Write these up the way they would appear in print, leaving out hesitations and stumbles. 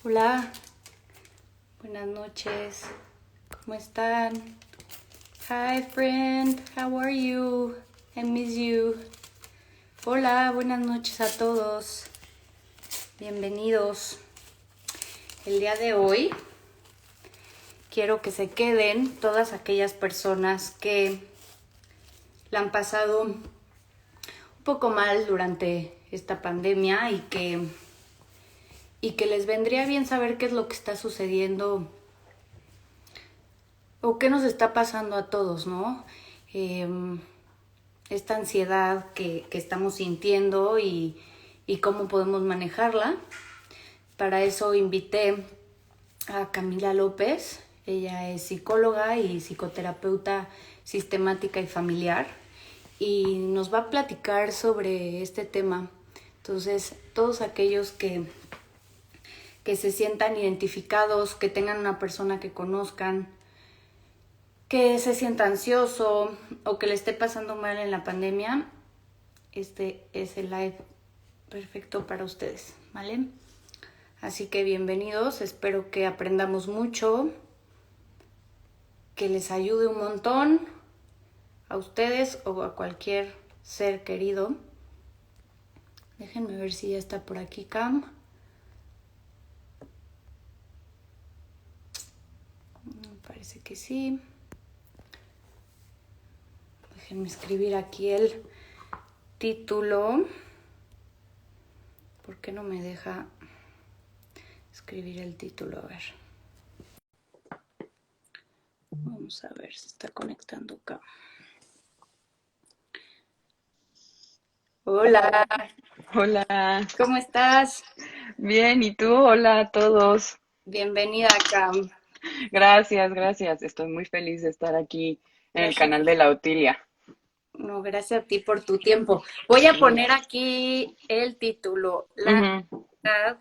Hola, buenas noches. ¿Cómo están? Hi friend, how are you? I miss you. Hola, buenas noches a todos. Bienvenidos. El día de hoy quiero que se queden todas aquellas personas que la han pasado un poco mal durante esta pandemia y que les vendría bien saber qué es lo que está sucediendo o qué nos está pasando a todos, ¿no? Esta ansiedad que estamos sintiendo y cómo podemos manejarla. Para eso invité a Camila López. Ella es psicóloga y psicoterapeuta sistemática y familiar y nos va a platicar sobre este tema. Entonces, todos aquellos que se sientan identificados, que tengan una persona que conozcan, que se sienta ansioso o que le esté pasando mal en la pandemia, este es el live perfecto para ustedes, ¿vale? Así que bienvenidos, espero que aprendamos mucho, que les ayude un montón a ustedes o a cualquier ser querido. Déjenme ver si ya está por aquí Cam. Parece que sí. Déjenme escribir aquí el título. ¿Por qué no me deja escribir el título? A ver. Vamos a ver, se está conectando acá. Hola, Hola, ¿cómo estás? bien, ¿y tú? Hola a todos. Bienvenida acá. Gracias, gracias. Estoy muy feliz de estar aquí en el Gracias. canal de la Utilia. No, gracias a ti por tu tiempo. Voy a Sí. poner aquí el título, la Ujú, ansiedad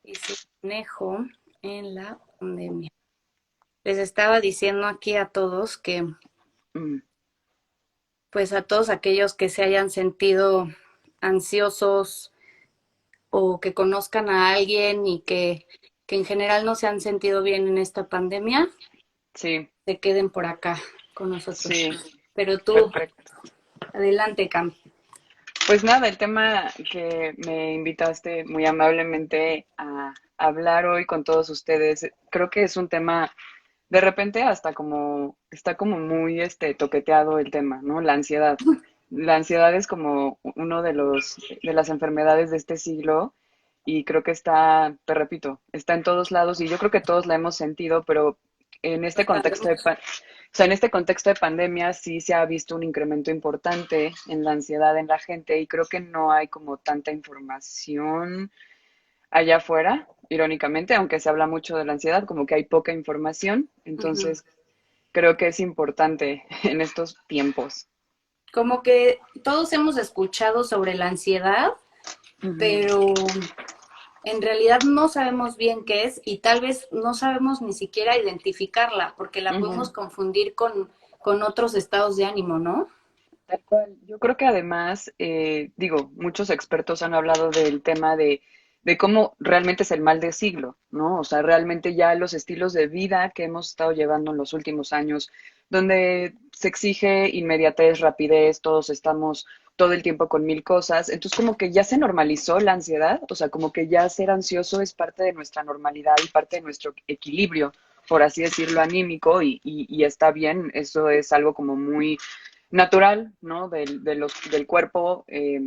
y su manejo en la pandemia. Les estaba diciendo aquí a todos que, mm, pues a todos aquellos que se hayan sentido ansiosos o que conozcan a alguien y que en general no se han sentido bien en esta pandemia, sí, se queden por acá con nosotros. sí, Pero tú, perfecto. adelante, Cam. Pues nada, el tema que me invitaste muy amablemente a hablar hoy con todos ustedes, creo que es un tema, de repente hasta como, está como muy toqueteado el tema, ¿no? La ansiedad. La ansiedad es como uno de las enfermedades de este siglo y creo que está, te repito, está en todos lados y yo creo que todos la hemos sentido, pero en este contexto de, o sea, en este contexto de pandemia sí se ha visto un incremento importante en la ansiedad en la gente y creo que no hay como tanta información allá afuera, irónicamente, aunque se habla mucho de la ansiedad, como que hay poca información, Ujú. entonces creo que es importante en estos tiempos. Como que todos hemos escuchado sobre la ansiedad, Ujú, pero en realidad no sabemos bien qué es y tal vez no sabemos ni siquiera identificarla, porque la podemos ujú. confundir con otros estados de ánimo, ¿no? Tal cual. Yo creo que además, digo, muchos expertos han hablado del tema de cómo realmente es el mal del siglo, ¿no? O sea, realmente ya los estilos de vida que hemos estado llevando en los últimos años, donde se exige inmediatez, rapidez, todos estamos todo el tiempo con mil cosas, entonces como que ya se normalizó la ansiedad, o sea, como que ya ser ansioso es parte de nuestra normalidad y parte de nuestro equilibrio, por así decirlo, anímico, y está bien, eso es algo como muy natural, ¿no? Del cuerpo,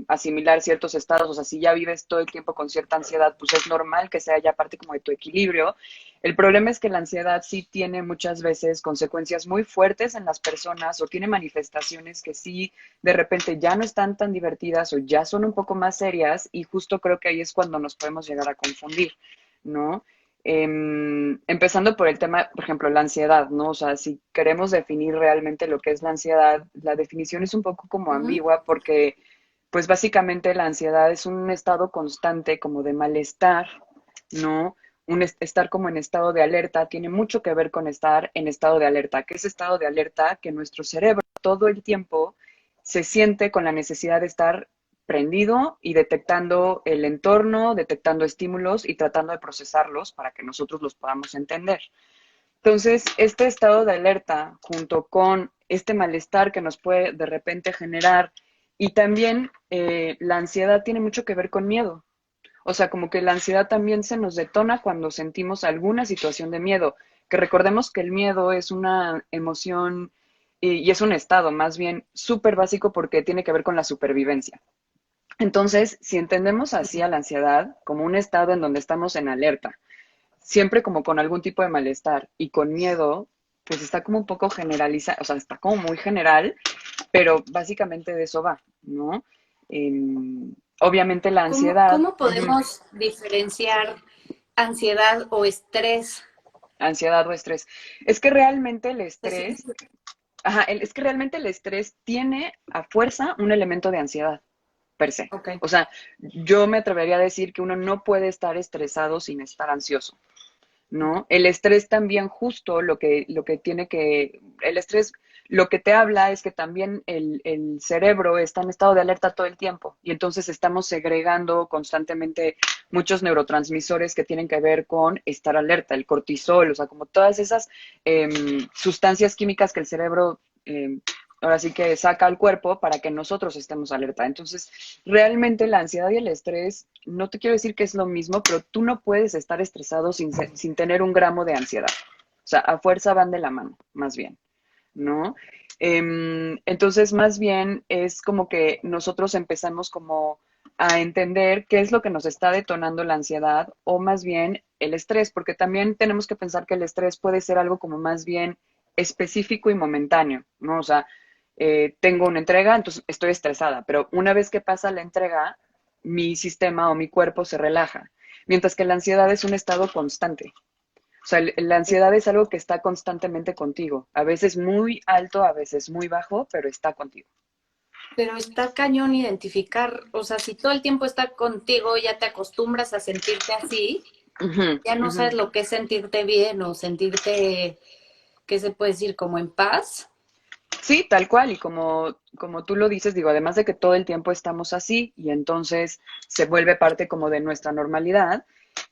asimilar ciertos estados, o sea, si ya vives todo el tiempo con cierta ansiedad, pues es normal que sea ya parte como de tu equilibrio. El problema es que la ansiedad sí tiene muchas veces consecuencias muy fuertes en las personas o tiene manifestaciones que sí de repente ya no están tan divertidas o ya son un poco más serias y justo creo que ahí es cuando nos podemos llegar a confundir, ¿no? Empezando por el tema, por ejemplo, la ansiedad, ¿no? O sea, si queremos definir realmente lo que es la ansiedad, la definición es un poco como Ujú. ambigua porque, pues básicamente la ansiedad es un estado constante como de malestar, ¿no? Estar como en estado de alerta tiene mucho que ver con estar en estado de alerta. ¿Qué es estado de alerta? Que nuestro cerebro todo el tiempo se siente con la necesidad de estar prendido y detectando el entorno, detectando estímulos y tratando de procesarlos para que nosotros los podamos entender. Entonces, este estado de alerta junto con este malestar que nos puede de repente generar y también la ansiedad tiene mucho que ver con miedo. O sea, como que la ansiedad también se nos detona cuando sentimos alguna situación de miedo, que recordemos que el miedo es una emoción y es un estado más bien súper básico porque tiene que ver con la supervivencia. Entonces, si entendemos así a la ansiedad como un estado en donde estamos en alerta, siempre como con algún tipo de malestar y con miedo, pues está como un poco generalizado, o sea, está como muy general, pero básicamente de eso va, ¿no? Obviamente la ansiedad, ¿Cómo podemos diferenciar ansiedad o estrés? ansiedad o estrés, es que realmente el Es estrés, ajá, es que realmente el estrés tiene a fuerza un elemento de ansiedad per se. Ok. O sea, yo me atrevería a decir que uno no puede estar estresado sin estar ansioso. ¿No? El estrés también justo lo que tiene que, el estrés lo que te habla es que también el cerebro está en estado de alerta todo el tiempo y entonces estamos segregando constantemente muchos neurotransmisores que tienen que ver con estar alerta, el cortisol, o sea, como todas esas sustancias químicas que el cerebro ahora sí que saca al cuerpo para que nosotros estemos alerta. Entonces, realmente la ansiedad y el estrés, no te quiero decir que es lo mismo, pero tú no puedes estar estresado sin tener un gramo de ansiedad. O sea, a fuerza van de la mano, más bien, ¿no? Entonces, más bien es como que nosotros empezamos como a entender qué es lo que nos está detonando la ansiedad o más bien el estrés, porque también tenemos que pensar que el estrés puede ser algo como más bien específico y momentáneo, ¿no? O sea, tengo una entrega, entonces estoy estresada, pero una vez que pasa la entrega, mi sistema o mi cuerpo se relaja, mientras que la ansiedad es un estado constante. O sea, la ansiedad es algo que está constantemente contigo, a veces muy alto, a veces muy bajo, pero está contigo. Pero está cañón identificar, o sea, si todo el tiempo está contigo, ya te acostumbras a sentirte así, Ujú, ya no ujú. sabes lo que es sentirte bien o sentirte, ¿qué se puede decir? Como en paz. Sí, tal cual, y como tú lo dices, digo, además de que todo el tiempo estamos así y entonces se vuelve parte como de nuestra normalidad,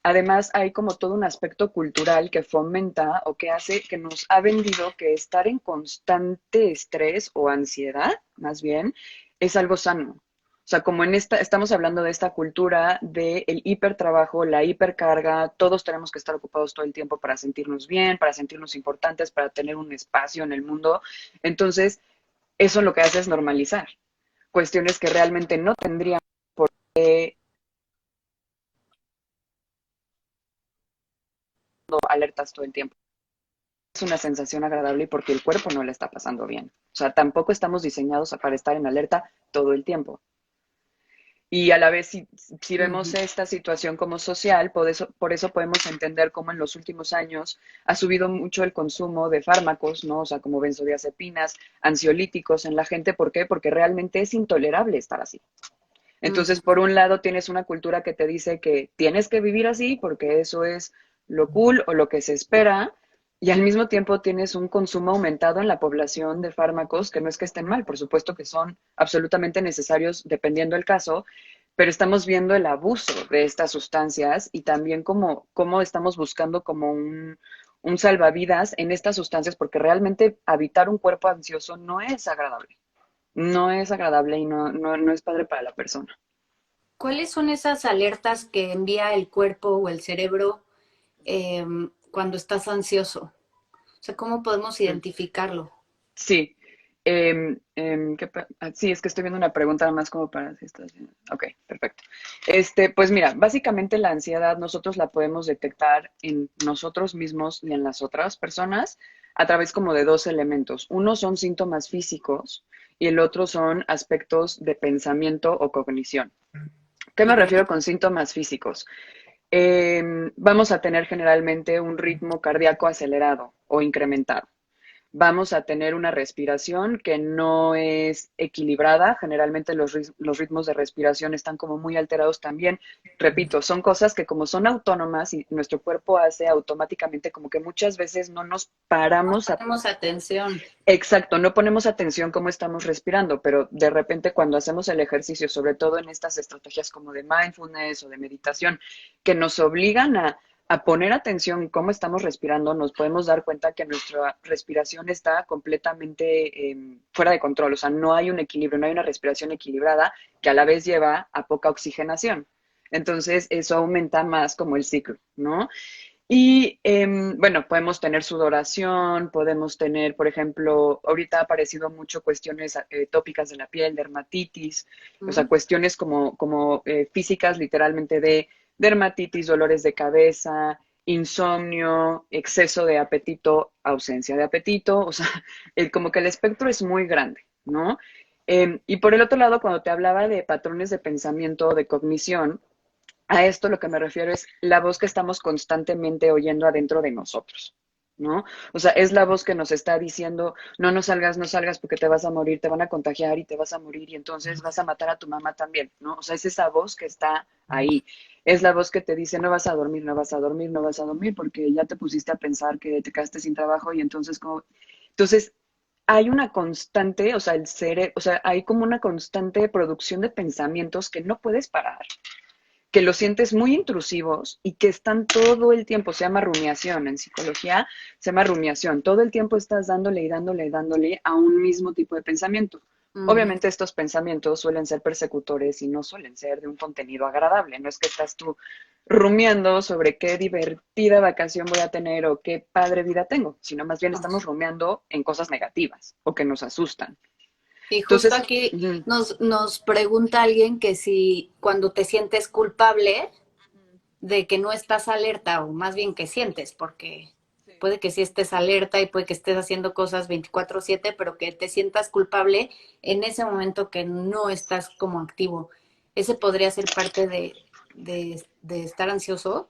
además hay como todo un aspecto cultural que fomenta o que hace, que nos ha vendido que estar en constante estrés o ansiedad, más bien, es algo sano. O sea, como en esta, estamos hablando de esta cultura del hipertrabajo, la hipercarga, todos tenemos que estar ocupados todo el tiempo para sentirnos bien, para sentirnos importantes, para tener un espacio en el mundo. Entonces, eso lo que hace es normalizar cuestiones que realmente no tendrían alertas todo el tiempo. Es una sensación agradable porque el cuerpo no le está pasando bien. O sea, tampoco estamos diseñados para estar en alerta todo el tiempo. Y a la vez, si vemos Ujú. esta situación como social, por eso podemos entender cómo en los últimos años ha subido mucho el consumo de fármacos, ¿no? O sea, como benzodiazepinas, ansiolíticos en la gente. ¿Por qué? Porque realmente es intolerable estar así. Entonces, Ujú. por un lado, tienes una cultura que te dice que tienes que vivir así porque eso es lo cool o lo que se espera, y al mismo tiempo tienes un consumo aumentado en la población de fármacos que no es que estén mal, por supuesto que son absolutamente necesarios dependiendo del caso, pero estamos viendo el abuso de estas sustancias y también cómo estamos buscando como un salvavidas en estas sustancias porque realmente habitar un cuerpo ansioso no es agradable. No es agradable y no es padre para la persona. ¿Cuáles son esas alertas que envía el cuerpo o el cerebro cuando estás ansioso? O sea, ¿cómo podemos Mm. identificarlo? Sí. Sí, es que estoy viendo una pregunta más como para si estás bien. Ok, perfecto. Pues mira, básicamente la ansiedad nosotros la podemos detectar en nosotros mismos y en las otras personas a través como de dos elementos. Uno son síntomas físicos y el otro son aspectos de pensamiento o cognición. ¿Qué me Ok. refiero con síntomas físicos? Vamos a tener generalmente un ritmo cardíaco acelerado o incrementado. vamos a tener una respiración que no es equilibrada. Generalmente los ritmos de respiración están como muy alterados también. Repito, son cosas que como son autónomas y nuestro cuerpo hace automáticamente, como que muchas veces no nos paramos a... Ponemos atención. Exacto, no ponemos atención cómo estamos respirando, pero de repente cuando hacemos el ejercicio, sobre todo en estas estrategias como de mindfulness o de meditación, que nos obligan a poner atención en cómo estamos respirando, nos podemos dar cuenta que nuestra respiración está completamente fuera de control. O sea, no hay un equilibrio, no hay una respiración equilibrada que a la vez lleva a poca oxigenación. Entonces, eso aumenta más como el ciclo, ¿no? Y bueno, podemos tener sudoración, podemos tener, por ejemplo, ahorita ha aparecido mucho cuestiones tópicas de la piel, dermatitis, o sea, ¿Mm? cuestiones como físicas, literalmente de dermatitis, dolores de cabeza, insomnio, exceso de apetito, ausencia de apetito, o sea, como que el espectro es muy grande, ¿no? Y por el otro lado, cuando te hablaba de patrones de pensamiento, de cognición, a esto lo que me refiero es la voz que estamos constantemente oyendo adentro de nosotros, ¿no? O sea, es la voz que nos está diciendo, no, no salgas, no salgas porque te vas a morir, te van a contagiar y te vas a morir y entonces vas a matar a tu mamá también, ¿no? O sea, es esa voz que está ahí. Es la voz que te dice, no vas a dormir, no vas a dormir, no vas a dormir porque ya te pusiste a pensar que te quedaste sin trabajo y entonces como... Entonces, hay una constante, o sea, el cerebro, o sea, hay como una constante producción de pensamientos que no puedes parar, que los sientes muy intrusivos y que están todo el tiempo, se llama rumiación, en psicología se llama rumiación, todo el tiempo estás dándole y dándole y dándole a un mismo tipo de pensamiento. Ujú. Obviamente estos pensamientos suelen ser persecutores y no suelen ser de un contenido agradable, no es que estás tú rumiando sobre qué divertida vacación voy a tener o qué padre vida tengo, sino más bien estamos rumiando en cosas negativas o que nos asustan. Y justo Entonces, aquí uh nos pregunta alguien que si cuando te sientes culpable de que no estás alerta, o más bien que sientes, porque puede que sí estés alerta y puede que estés haciendo cosas 24/7, pero que te sientas culpable en ese momento que no estás como activo. Ese podría ser parte de estar ansioso.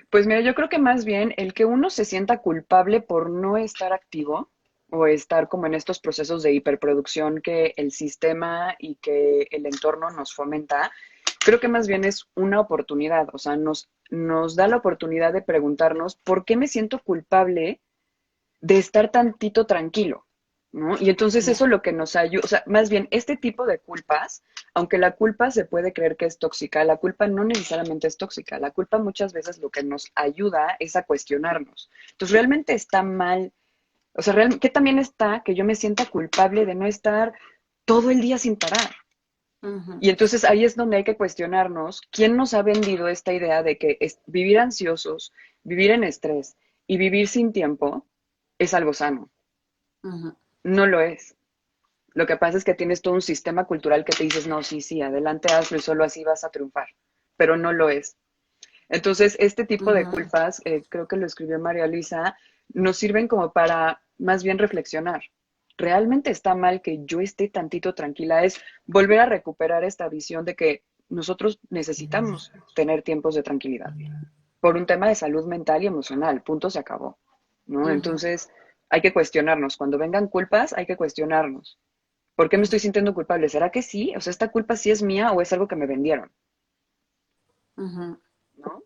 pues mira, yo creo que más bien el que uno se sienta culpable por no estar activo o estar como en estos procesos de hiperproducción que el sistema y que el entorno nos fomenta, creo que más bien es una oportunidad, o sea, nos da la oportunidad de preguntarnos por qué me siento culpable de estar tantito tranquilo, ¿no? Y entonces eso lo que nos ayuda, o sea, más bien este tipo de culpas, aunque la culpa se puede creer que es tóxica, la culpa no necesariamente es tóxica, la culpa muchas veces lo que nos ayuda es a cuestionarnos. Entonces, ¿realmente está mal? O sea, ¿qué también está que yo me sienta culpable de no estar todo el día sin parar? Ujú. Y entonces ahí es donde hay que cuestionarnos quién nos ha vendido esta idea de que vivir ansiosos, vivir en estrés y vivir sin tiempo es algo sano. Ujú. No lo es. Lo que pasa es que tienes todo un sistema cultural que te dices, no, sí, sí, adelante hazlo y solo así vas a triunfar. Pero no lo es. Entonces, este tipo de Ujú. culpas, creo que lo escribió María Luisa, nos sirven como para más bien reflexionar. ¿Realmente está mal que yo esté tantito tranquila? Es volver a recuperar esta visión de que nosotros necesitamos tener tiempos de tranquilidad por un tema de salud mental y emocional. Punto, se acabó. ¿No? Ujú. Entonces, hay que cuestionarnos. Cuando vengan culpas, hay que cuestionarnos. ¿Por qué me estoy sintiendo culpable? ¿Será que sí? O sea, ¿esta culpa sí es mía o es algo que me vendieron? Ujú. ¿No?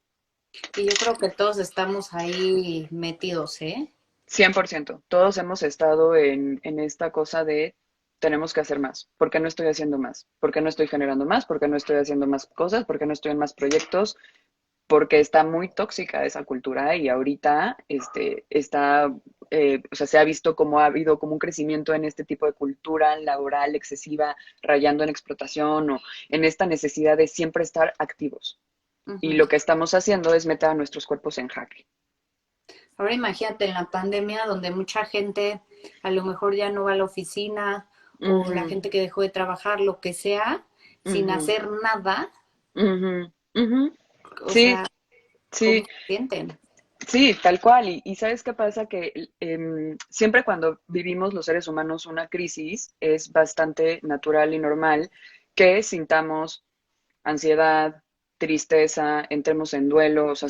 Y yo creo que todos estamos ahí metidos, ¿eh? 100%. Todos hemos estado en esta cosa de tenemos que hacer más. ¿Por qué no estoy haciendo más? ¿Por qué no estoy generando más? ¿Por qué no estoy haciendo más cosas? ¿Por qué no estoy en más proyectos? Porque está muy tóxica esa cultura y ahorita está, o sea, se ha visto como ha habido como un crecimiento en este tipo de cultura laboral excesiva, rayando en explotación o en esta necesidad de siempre estar activos. Y Ujú. lo que estamos haciendo es meter a nuestros cuerpos en jaque. Ahora imagínate en la pandemia donde mucha gente a lo mejor ya no va a la oficina o la Ujú, gente que dejó de trabajar, lo que sea, sin ujú, hacer nada, ujú, ujú. o Sí, sea, ¿cómo sí, se sienten? sí, tal cual. Y ¿sabes qué pasa? Que siempre cuando vivimos los seres humanos una crisis es bastante natural y normal que sintamos ansiedad, tristeza, entremos en duelo, o sea,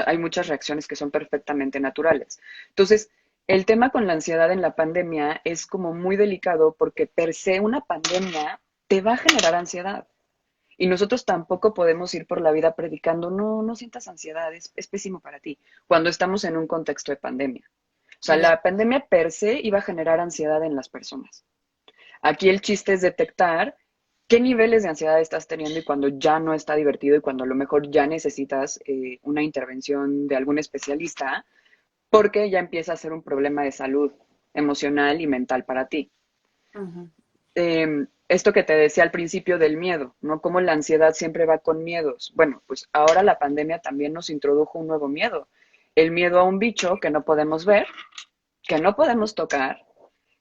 hay muchas reacciones que son perfectamente naturales. Entonces, el tema con la ansiedad en la pandemia es como muy delicado porque per se una pandemia te va a generar ansiedad. Y nosotros tampoco podemos ir por la vida predicando, no, no sientas ansiedad, es pésimo para ti, cuando estamos en un contexto de pandemia. O sea, Ya. la pandemia per se iba a generar ansiedad en las personas. Aquí el chiste es detectar qué niveles de ansiedad estás teniendo y cuando ya no está divertido y cuando a lo mejor ya necesitas una intervención de algún especialista, porque ya empieza a ser un problema de salud emocional y mental para ti. Ujú. Esto que te decía al principio del miedo, ¿no? Como la ansiedad siempre va con miedos. Bueno, pues ahora la pandemia también nos introdujo un nuevo miedo. El miedo a un bicho que no podemos ver, que no podemos tocar,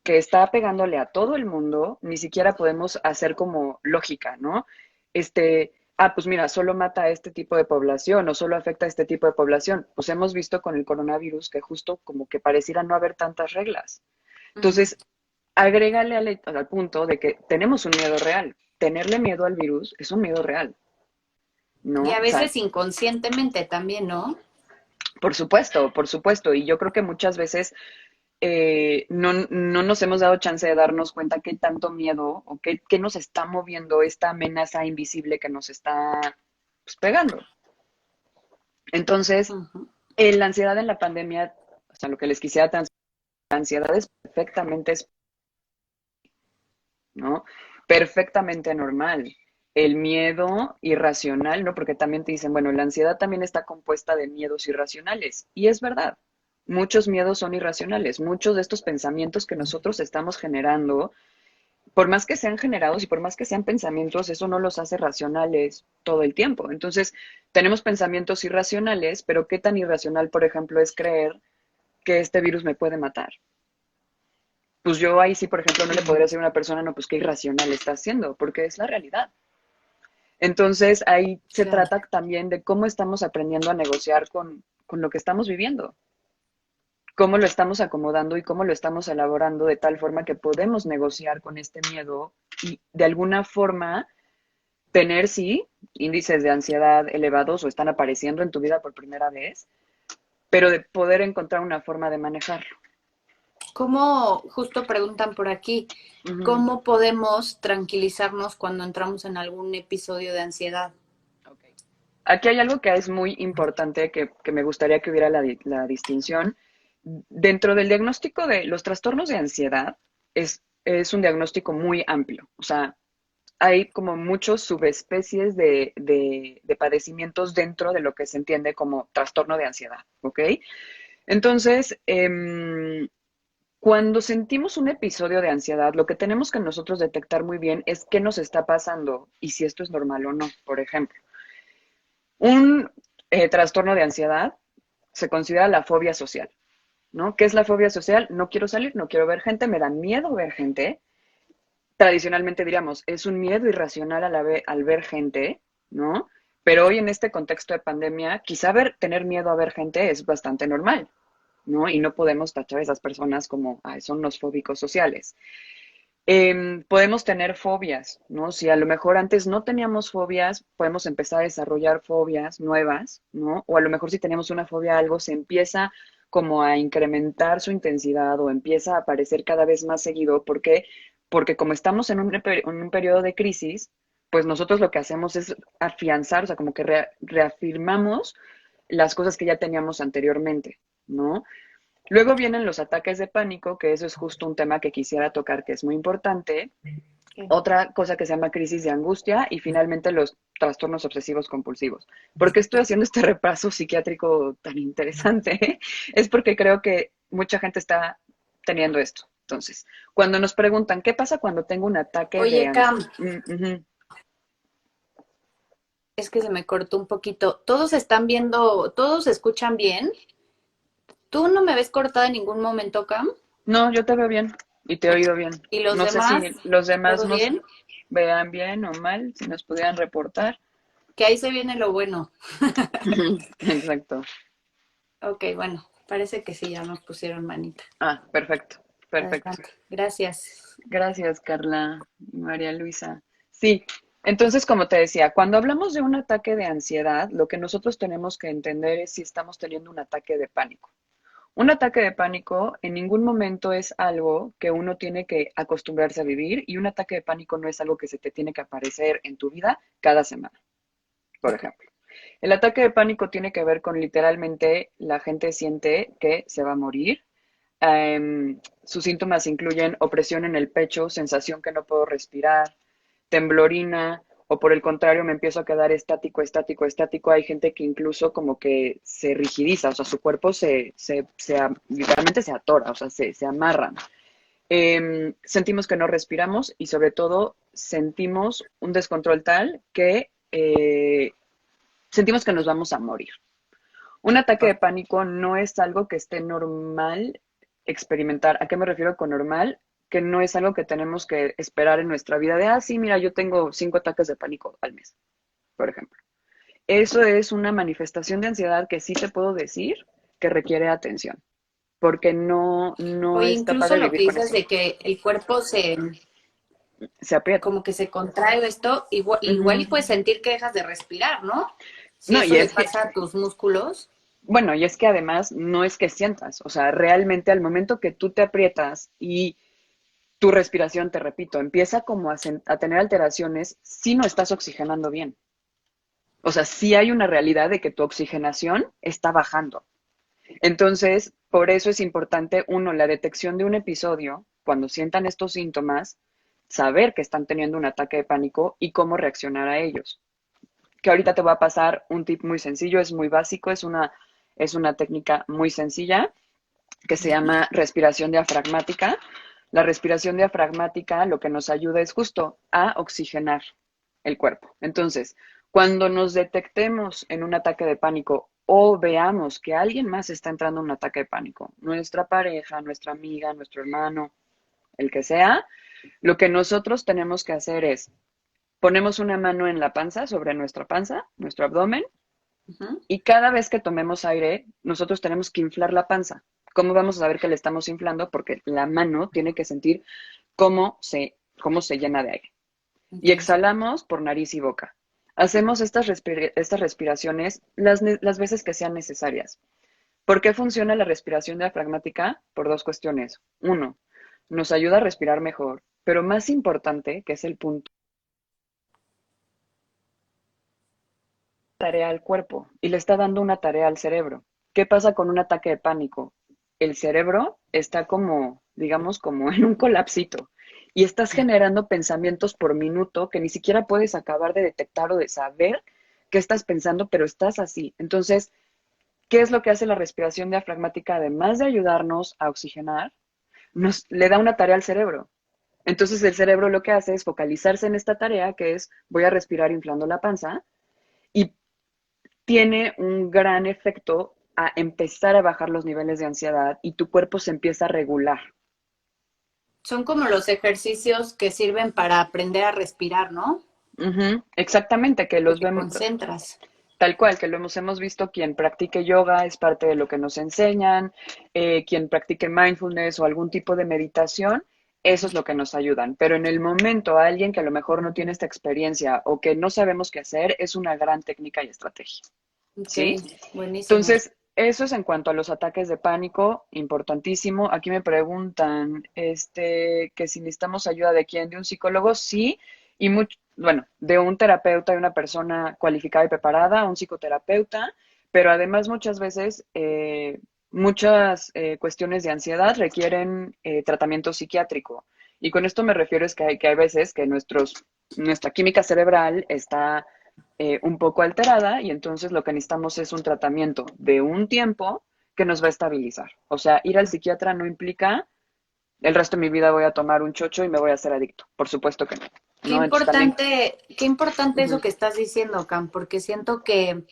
que está pegándole a todo el mundo, ni siquiera podemos hacer como lógica, ¿no? Pues mira, solo mata a este tipo de población o solo afecta a este tipo de población. Pues hemos visto con el coronavirus que justo como que pareciera no haber tantas reglas. Ujú. Entonces, agrégale al punto de que tenemos un miedo real. Tenerle miedo al virus es un miedo real, Y a ¿no? O sea, veces inconscientemente también, ¿no? por supuesto. Y yo creo que muchas veces no nos hemos dado chance de darnos cuenta qué tanto miedo o qué nos está moviendo esta amenaza invisible que nos está pues, pegando. Entonces, Ujú. la ansiedad en la pandemia, o sea, lo que les quisiera transmitir, la ansiedad es perfectamente, ¿no? Perfectamente normal. El miedo irracional, ¿no? Porque también te dicen, bueno, la ansiedad también está compuesta de miedos irracionales. Y es verdad, muchos miedos son irracionales. Muchos de estos pensamientos que nosotros estamos generando, por más que sean generados y por más que sean pensamientos, eso no los hace racionales todo el tiempo. Entonces, tenemos pensamientos irracionales, pero ¿qué tan irracional, por ejemplo, es creer que este virus me puede matar? Pues yo ahí sí, por ejemplo, no le podría Ujú. decir a una persona, no, pues qué irracional está haciendo, porque es la realidad. Entonces, ahí se Claro. trata también de cómo estamos aprendiendo a negociar con lo que estamos viviendo, cómo lo estamos acomodando y cómo lo estamos elaborando de tal forma que podemos negociar con este miedo y de alguna forma tener, sí, índices de ansiedad elevados o están apareciendo en tu vida por primera vez, pero de poder encontrar una forma de manejarlo. ¿Cómo, justo preguntan por aquí, Ujú. cómo podemos tranquilizarnos cuando entramos en algún episodio de ansiedad? Okay. Aquí hay algo que es muy importante que me gustaría que hubiera la distinción. Dentro del diagnóstico de los trastornos de ansiedad es un diagnóstico muy amplio. O sea, hay como muchos subespecies de padecimientos dentro de lo que se entiende como trastorno de ansiedad, ¿ok? Entonces, cuando sentimos un episodio de ansiedad, lo que tenemos que nosotros detectar muy bien es qué nos está pasando y si esto es normal o no. Por ejemplo, un trastorno de ansiedad se considera la fobia social, ¿no? ¿Qué es la fobia social? No quiero salir, no quiero ver gente, me da miedo ver gente. Tradicionalmente diríamos, es un miedo irracional al ver gente, ¿no? Pero hoy en este contexto de pandemia, quizá tener miedo a ver gente es bastante normal, ¿no? Y no podemos tachar a esas personas como, ay, son los fóbicos sociales. Podemos tener fobias, ¿no? Si a lo mejor antes no teníamos fobias, podemos empezar a desarrollar fobias nuevas, ¿no? O a lo mejor si teníamos una fobia a algo, se empieza como a incrementar su intensidad o empieza a aparecer cada vez más seguido. ¿Por qué? Porque como estamos en un periodo de crisis, pues nosotros lo que hacemos es afianzar, o sea, como que reafirmamos las cosas que ya teníamos anteriormente, ¿no? Luego vienen los ataques de pánico, que eso es justo un tema que quisiera tocar, que es muy importante. Sí. Otra cosa que se llama crisis de angustia y finalmente los trastornos obsesivos compulsivos. ¿Por qué estoy haciendo este repaso psiquiátrico tan interesante? Es porque creo que mucha gente está teniendo esto. Entonces, cuando nos preguntan, ¿qué pasa cuando tengo un ataque de Oye, ansiedad? Cam, es que se me cortó un poquito. ¿Todos están viendo, todos escuchan bien? ¿Tú no me ves cortada en ningún momento, Cam? No, yo te veo bien y te he oído bien. ¿Y los No sé si demás? los demás ¿Todo nos bien? vean bien o mal, si nos pudieran reportar. Que ahí se viene lo bueno. Exacto. Ok, bueno, parece que sí, ya nos pusieron manita. Ah, perfecto, perfecto. Adelante. Gracias. Gracias, Carla y María Luisa. Sí, entonces, como te decía, cuando hablamos de un ataque de ansiedad, lo que nosotros tenemos que entender es si estamos teniendo un ataque de pánico. Un ataque de pánico en ningún momento es algo que uno tiene que acostumbrarse a vivir y un ataque de pánico no es algo que se te tiene que aparecer en tu vida cada semana, por Ok. ejemplo. El ataque de pánico tiene que ver con literalmente la gente siente que se va a morir. Sus síntomas incluyen opresión en el pecho, sensación que no puedo respirar, temblorina, o por el contrario me empiezo a quedar estático, estático, estático. Hay gente que incluso como que se rigidiza, o sea, su cuerpo literalmente se atora, o sea, se amarran. Sentimos que no respiramos y sobre todo sentimos un descontrol tal que sentimos que nos vamos a morir. Un ataque de pánico no es algo que esté normal experimentar. ¿A qué me refiero con normal? Que no es algo que tenemos que esperar en nuestra vida de, sí, mira, yo tengo 5 ataques de pánico al mes, por ejemplo. Eso es una manifestación de ansiedad que sí te puedo decir que requiere atención, porque no Oye, es capaz incluso de lo vivir que con dices eso. de que el cuerpo Se aprieta. como que se contrae esto, igual y Ujú. puedes sentir que dejas de respirar, ¿no? Si No, eso y le es que pasa a tus músculos. Bueno, y es que además no es que sientas, o sea, realmente al momento que tú te aprietas y tu respiración, te repito, empieza como a tener alteraciones, si no estás oxigenando bien. O sea, sí hay una realidad de que tu oxigenación está bajando. Entonces, por eso es importante, uno, la detección de un episodio, cuando sientan estos síntomas, saber que están teniendo un ataque de pánico y cómo reaccionar a ellos. Que ahorita te voy a pasar un tip muy sencillo, es muy básico, es una técnica muy sencilla que se llama respiración diafragmática. La respiración diafragmática lo que nos ayuda es justo a oxigenar el cuerpo. Entonces, cuando nos detectemos en un ataque de pánico o veamos que alguien más está entrando en un ataque de pánico, nuestra pareja, nuestra amiga, nuestro hermano, el que sea, lo que nosotros tenemos que hacer es ponemos una mano en la panza, sobre nuestra panza, nuestro abdomen, Ujú. y cada vez que tomemos aire, nosotros tenemos que inflar la panza. ¿Cómo vamos a saber que le estamos inflando? Porque la mano tiene que sentir cómo se llena de aire. Y Ok. exhalamos por nariz y boca. Hacemos estas respiraciones las veces que sean necesarias. ¿Por qué funciona la respiración diafragmática? Por dos cuestiones. Uno, nos ayuda a respirar mejor, pero más importante, que es el punto, tarea al cuerpo y le está dando una tarea al cerebro. ¿Qué pasa con un ataque de pánico? El cerebro está como, digamos, como en un colapsito y estás generando pensamientos por minuto que ni siquiera puedes acabar de detectar o de saber qué estás pensando, pero estás así. Entonces, ¿qué es lo que hace la respiración diafragmática? Además de ayudarnos a oxigenar, nos le da una tarea al cerebro. Entonces el cerebro lo que hace es focalizarse en esta tarea que es voy a respirar inflando la panza y tiene un gran efecto a empezar a bajar los niveles de ansiedad y tu cuerpo se empieza a regular. Son como los ejercicios que sirven para aprender a respirar, ¿no? Ujú, exactamente, que Que los te vemos concentras. tal cual, que lo hemos visto, quien practique yoga es parte de lo que nos enseñan, quien practique mindfulness o algún tipo de meditación, eso es lo que nos ayudan. Pero en el momento, a alguien que a lo mejor no tiene esta experiencia o que no sabemos qué hacer, es una gran técnica y estrategia, Ok, ¿sí? buenísimo. Entonces, eso es en cuanto a los ataques de pánico, importantísimo. Aquí me preguntan, que si necesitamos ayuda de quién, de un psicólogo, sí, y bueno, de un terapeuta, de una persona cualificada y preparada, un psicoterapeuta, pero además muchas veces muchas cuestiones de ansiedad requieren tratamiento psiquiátrico. Y con esto me refiero es que hay veces que nuestra química cerebral está un poco alterada y entonces lo que necesitamos es un tratamiento de un tiempo que nos va a estabilizar. O sea, ir al psiquiatra no implica el resto de mi vida voy a tomar un chocho y me voy a hacer adicto. Por supuesto que no. ¿No? Entonces también. Qué importante eso Ujú, que estás diciendo, Cam, porque siento que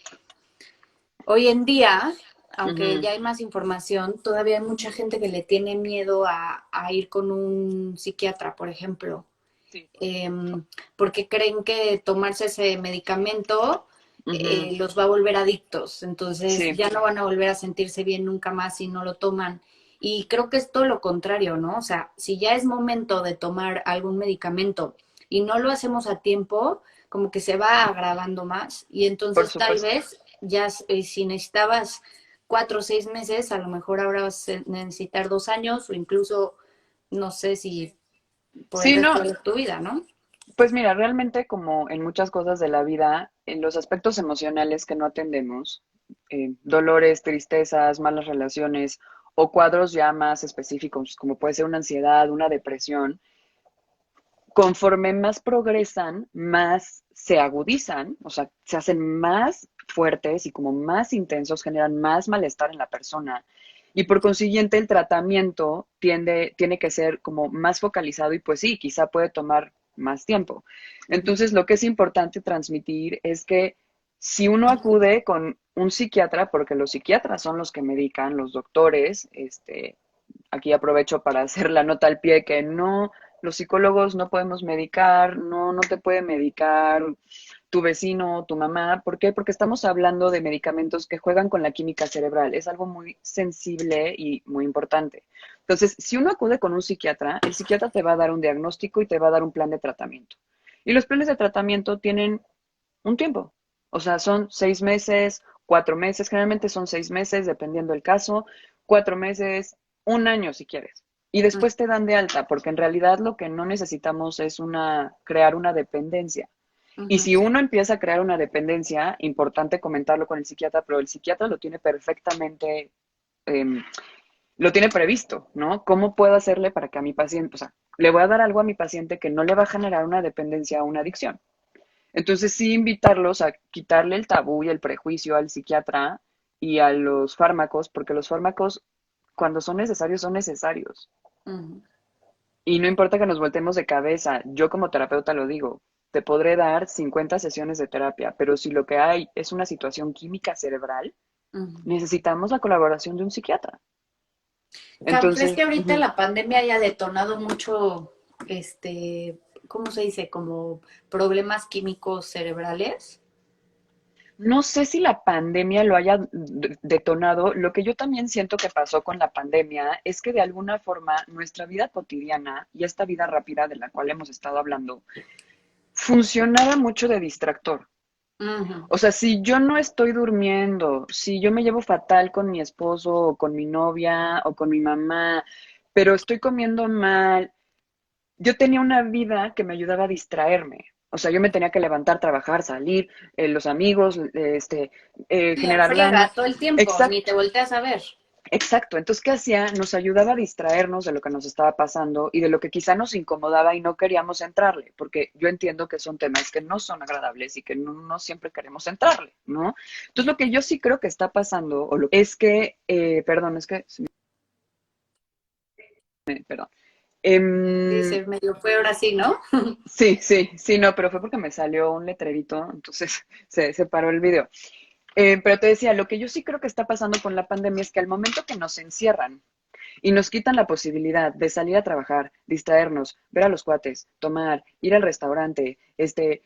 hoy en día, aunque ujú, ya hay más información, todavía hay mucha gente que le tiene miedo a ir con un psiquiatra, por ejemplo, sí. porque creen que tomarse ese medicamento Ujú, los va a volver adictos, entonces sí, ya no van a volver a sentirse bien nunca más si no lo toman. Y creo que es todo lo contrario, ¿no? O sea, si ya es momento de tomar algún medicamento y no lo hacemos a tiempo, como que se va agravando más y por entonces tal supuesto. vez ya si necesitabas 4 o 6 meses, a lo mejor ahora vas a necesitar 2 años o incluso no sé si por el Sí, resto no, de tu vida, ¿no? pues mira, realmente como en muchas cosas de la vida, en los aspectos emocionales que no atendemos, dolores, tristezas, malas relaciones o cuadros ya más específicos, como puede ser una ansiedad, una depresión, conforme más progresan, más se agudizan, o sea, se hacen más fuertes y como más intensos, generan más malestar en la persona. Y por consiguiente, el tratamiento tiene que ser como más focalizado y pues sí, quizá puede tomar más tiempo. Ujú. Entonces, lo que es importante transmitir es que si uno acude con un psiquiatra, porque los psiquiatras son los que medican, los doctores, aquí aprovecho para hacer la nota al pie que no, los psicólogos no podemos medicar, no, no te puede medicar tu vecino, tu mamá. ¿Por qué? Porque estamos hablando de medicamentos que juegan con la química cerebral. Es algo muy sensible y muy importante. Entonces, si uno acude con un psiquiatra, el psiquiatra te va a dar un diagnóstico y te va a dar un plan de tratamiento. Y los planes de tratamiento tienen un tiempo. O sea, son 6 meses, 4 meses, generalmente son 6 meses, dependiendo del caso, 4 meses, un año si quieres. Y después te dan de alta, porque en realidad lo que no necesitamos es crear una dependencia. Y Ujú. si uno empieza a crear una dependencia, importante comentarlo con el psiquiatra, pero el psiquiatra lo tiene perfectamente, eh, lo tiene previsto, ¿no? ¿Cómo puedo hacerle para que a mi paciente, o sea, le voy a dar algo a mi paciente que no le va a generar una dependencia o una adicción? Entonces sí invitarlos a quitarle el tabú y el prejuicio al psiquiatra y a los fármacos, porque los fármacos cuando son necesarios son necesarios. Ujú. Y no importa que nos voltemos de cabeza, yo como terapeuta lo digo, te podré dar 50 sesiones de terapia, pero si lo que hay es una situación química cerebral, Ujú. necesitamos la colaboración de un psiquiatra. ¿Crees Entonces, que ahorita ujú. la pandemia haya detonado mucho, este, ¿cómo se dice? Como problemas químicos cerebrales? No sé si la pandemia lo haya detonado. Lo que yo también siento que pasó con la pandemia es que de alguna forma nuestra vida cotidiana y esta vida rápida de la cual hemos estado hablando funcionaba mucho de distractor. Ujú. O sea, si yo no estoy durmiendo, si yo me llevo fatal con mi esposo o con mi novia o con mi mamá, pero estoy comiendo mal, yo tenía una vida que me ayudaba a distraerme. O sea, yo me tenía que levantar, trabajar, salir, los amigos, Sí, en generar friega lana. todo el tiempo, Exacto, ni te volteas a ver. exacto. Entonces, ¿qué hacía? Nos ayudaba a distraernos de lo que nos estaba pasando y de lo que quizá nos incomodaba y no queríamos entrarle, porque yo entiendo que son temas que no son agradables y que no siempre queremos entrarle, ¿no? Entonces, lo que yo sí creo que está pasando, es que, perdón, es que, perdón. Em, Dice, medio fue ahora sí, ¿no? Sí, sí, sí, no, pero fue porque me salió un letrerito, entonces se paró el video. Pero te decía, lo que yo sí creo que está pasando con la pandemia es que al momento que nos encierran y nos quitan la posibilidad de salir a trabajar, distraernos, ver a los cuates, tomar, ir al restaurante,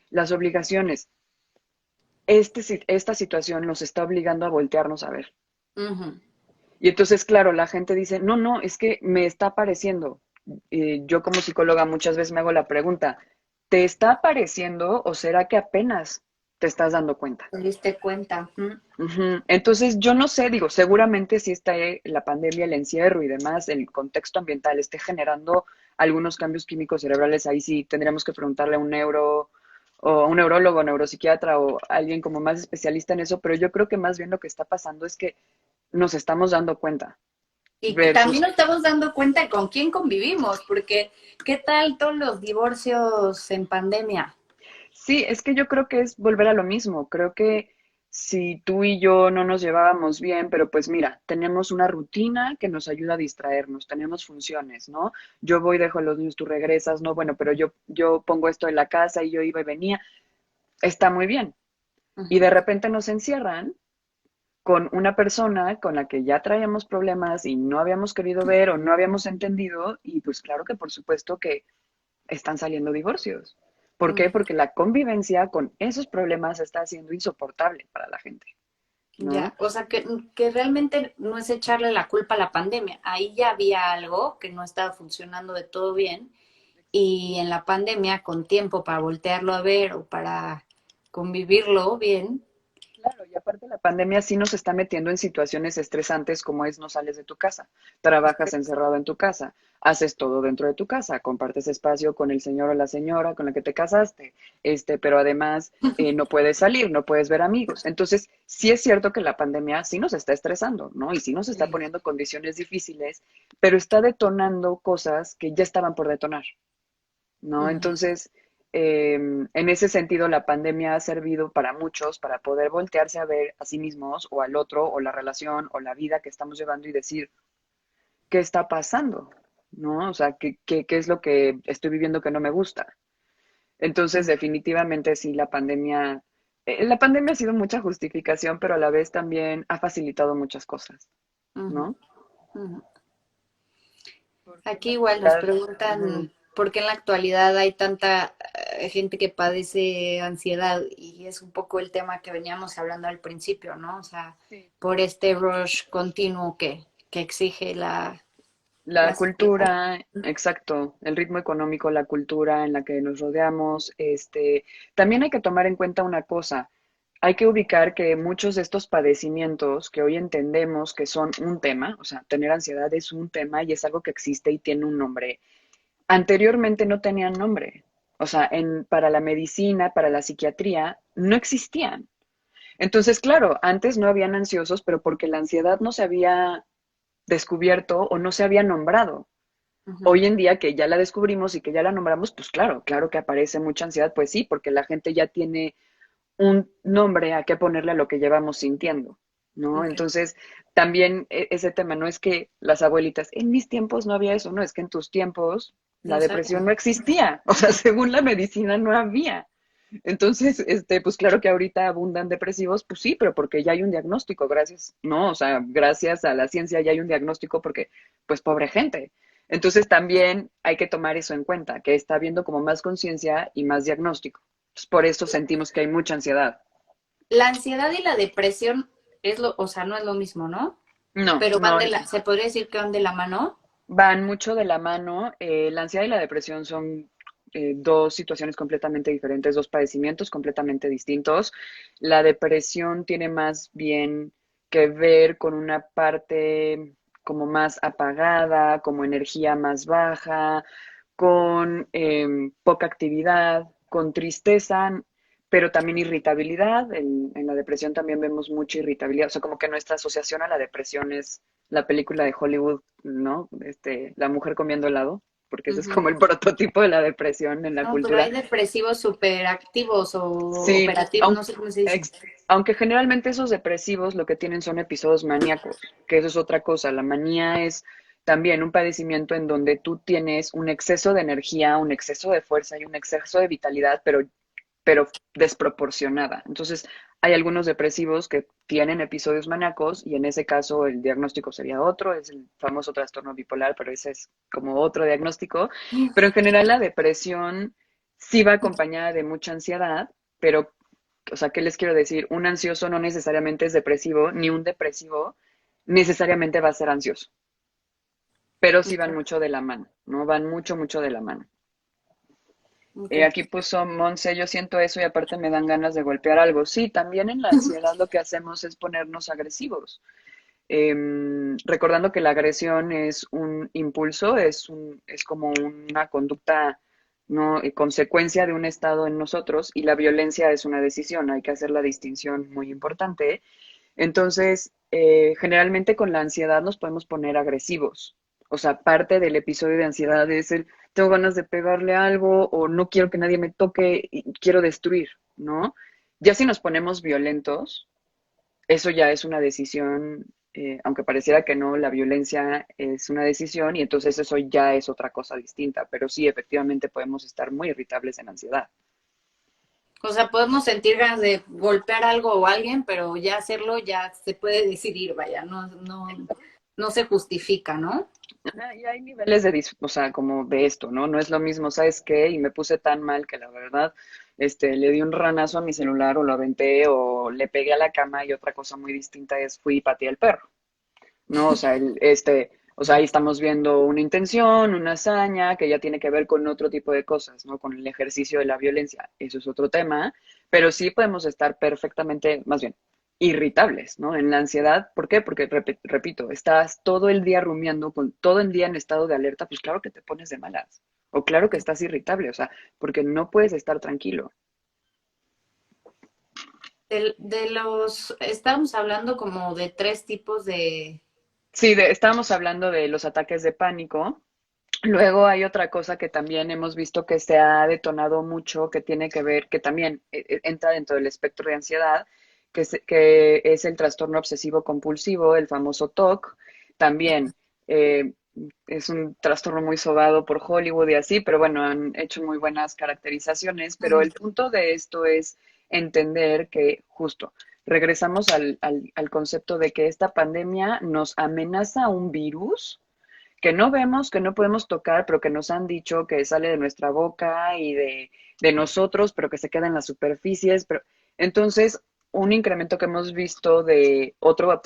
las obligaciones, esta situación nos está obligando a voltearnos a ver. Ujú. Y entonces, claro, la gente dice, no, no, es que me está apareciendo. Yo como psicóloga muchas veces me hago la pregunta, ¿te está apareciendo o será que apenas te estás dando cuenta? Te diste cuenta. Ujú. Ujú. Entonces, yo no sé, digo, seguramente si está la pandemia, el encierro y demás, el contexto ambiental esté generando algunos cambios químicos cerebrales, ahí sí tendríamos que preguntarle a un o a un neurólogo, neuropsiquiatra o alguien como más especialista en eso, pero yo creo que más bien lo que está pasando es que nos estamos dando cuenta Y también versus. nos estamos dando cuenta de con quién convivimos, porque ¿qué tal todos los divorcios en pandemia? Sí, es que yo creo que es volver a lo mismo. Creo que si tú y yo no nos llevábamos bien, pero pues mira, tenemos una rutina que nos ayuda a distraernos, tenemos funciones, ¿no? Yo voy, dejo a los niños, tú regresas, no, bueno, pero yo pongo esto en la casa y yo iba y venía, está muy bien. Y Ujú. de repente nos encierran con una persona con la que ya traíamos problemas y no habíamos querido ver o no habíamos entendido, y pues claro que por supuesto que están saliendo divorcios. ¿Por qué? Ujú. Porque la convivencia con esos problemas está siendo insoportable para la gente, ¿no? Ya, o sea que realmente no es echarle la culpa a la pandemia. Ahí ya había algo que no estaba funcionando de todo bien y en la pandemia, con tiempo para voltearlo a ver o para convivirlo bien, Claro, y aparte la pandemia sí nos está metiendo en situaciones estresantes como es no sales de tu casa, trabajas encerrado en tu casa, haces todo dentro de tu casa, compartes espacio con el señor o la señora con la que te casaste, pero además no puedes salir, no puedes ver amigos. Entonces, sí es cierto que la pandemia sí nos está estresando, ¿no? Y sí nos está Sí. poniendo condiciones difíciles, pero está detonando cosas que ya estaban por detonar, ¿no? Ujú. Entonces, en ese sentido, la pandemia ha servido para muchos para poder voltearse a ver a sí mismos o al otro o la relación o la vida que estamos llevando y decir, ¿qué está pasando? ¿No? O sea, ¿qué es lo que estoy viviendo que no me gusta? Entonces, definitivamente sí, la pandemia ha sido mucha justificación, pero a la vez también ha facilitado muchas cosas, Ujú. ¿no? Ujú. Porque en Aquí la igual nos actualidad, ujú, preguntan por qué en la actualidad hay tanta gente que padece ansiedad y es un poco el tema que veníamos hablando al principio, ¿no? O sea, sí. por este rush continuo que exige la La sociedad. cultura, exacto, el ritmo económico, la cultura en la que nos rodeamos, también hay que tomar en cuenta una cosa, hay que ubicar que muchos de estos padecimientos que hoy entendemos que son un tema, o sea, tener ansiedad es un tema y es algo que existe y tiene un nombre, anteriormente no tenían nombre, o sea, para la medicina, para la psiquiatría, no existían. Entonces, claro, antes no habían ansiosos, pero porque la ansiedad no se había descubierto o no se había nombrado. Ujú. Hoy en día que ya la descubrimos y que ya la nombramos, pues claro, claro que aparece mucha ansiedad, pues sí, porque la gente ya tiene un nombre a qué ponerle a lo que llevamos sintiendo, ¿no? Ok, Entonces, también ese tema, no es que las abuelitas, en mis tiempos no había eso, no, es que en tus tiempos la no depresión sabía. no existía, o sea, según la medicina no había. Entonces, pues claro que ahorita abundan depresivos, pues sí, pero porque ya hay un diagnóstico, gracias, ¿no? O sea, gracias a la ciencia ya hay un diagnóstico porque, pues pobre gente. Entonces también hay que tomar eso en cuenta, que está habiendo como más conciencia y más diagnóstico. Pues, por eso sentimos que hay mucha ansiedad. La ansiedad y la depresión o sea, no es lo mismo, ¿no? No, Pero no, se podría decir que van de la mano. van mucho de la mano. La ansiedad y la depresión son dos situaciones completamente diferentes, dos padecimientos completamente distintos. La depresión tiene más bien que ver con una parte como más apagada, como energía más baja, con poca actividad, con tristeza, pero también irritabilidad. En la depresión también vemos mucha irritabilidad, o sea, como que nuestra asociación a la depresión es la película de Hollywood, ¿no? La mujer comiendo helado, porque ese es Ujú. como el prototipo de la depresión en la No, pero hay cultura. depresivos superactivos o Sí, operativos, no sé cómo se dice. aunque generalmente esos depresivos lo que tienen son episodios maníacos, que eso es otra cosa. La manía es también un padecimiento en donde tú tienes un exceso de energía, un exceso de fuerza y un exceso de vitalidad, pero desproporcionada. Entonces, hay algunos depresivos que tienen episodios maníacos y en ese caso el diagnóstico sería otro, es el famoso trastorno bipolar, pero ese es como otro diagnóstico. Pero en general la depresión sí va acompañada de mucha ansiedad, pero, o sea, ¿qué les quiero decir? Un ansioso no necesariamente es depresivo, ni un depresivo necesariamente va a ser ansioso, pero sí van Ok, mucho de la mano, ¿no? Van mucho, mucho de la mano. ok. Aquí puso Monse, yo siento eso y aparte me dan ganas de golpear algo. Sí, también en la ansiedad lo que hacemos es ponernos agresivos. Recordando que la agresión es un impulso, es como una conducta, no consecuencia de un estado en nosotros y la violencia es una decisión. Hay que hacer la distinción muy importante. Entonces, generalmente con la ansiedad nos podemos poner agresivos. O sea, parte del episodio de ansiedad es el tengo ganas de pegarle algo o no quiero que nadie me toque y quiero destruir, ¿no? Ya si nos ponemos violentos, eso ya es una decisión, aunque pareciera que no, la violencia es una decisión y entonces eso ya es otra cosa distinta, pero sí, efectivamente podemos estar muy irritables en ansiedad. O sea, podemos sentir ganas de golpear algo o alguien, pero ya hacerlo ya se puede decidir, vaya, no se justifica, ¿no? Y hay niveles o sea, como de esto, ¿no? No es lo mismo, ¿sabes qué? Y me puse tan mal que la verdad, le di un ranazo a mi celular o lo aventé o le pegué a la cama y otra cosa muy distinta es fui y pateé al perro, ¿no? O sea, o sea, ahí estamos viendo una intención, una hazaña que ya tiene que ver con otro tipo de cosas, ¿no? Con el ejercicio de la violencia. Eso es otro tema, pero sí podemos estar perfectamente, más bien, irritables, ¿no? En la ansiedad, ¿por qué? Porque, repito, estás todo el día rumiando, con todo el día en estado de alerta, pues claro que te pones de malas, o claro que estás irritable, o sea, porque no puedes estar tranquilo. Estábamos hablando como de tres tipos de... Sí, estábamos hablando de los ataques de pánico. Luego hay otra cosa que también hemos visto que se ha detonado mucho, que tiene que ver, que también entra dentro del espectro de ansiedad, que es el trastorno obsesivo compulsivo, el famoso TOC. También eh, es un trastorno muy sobado por Hollywood y así, pero bueno, han hecho muy buenas caracterizaciones. Pero el punto de esto es entender que justo regresamos al concepto de que esta pandemia nos amenaza un virus que no vemos, que no podemos tocar, pero que nos han dicho que sale de nuestra boca y de nosotros, pero que se queda en las superficies. Pero entonces, un incremento que hemos visto de otro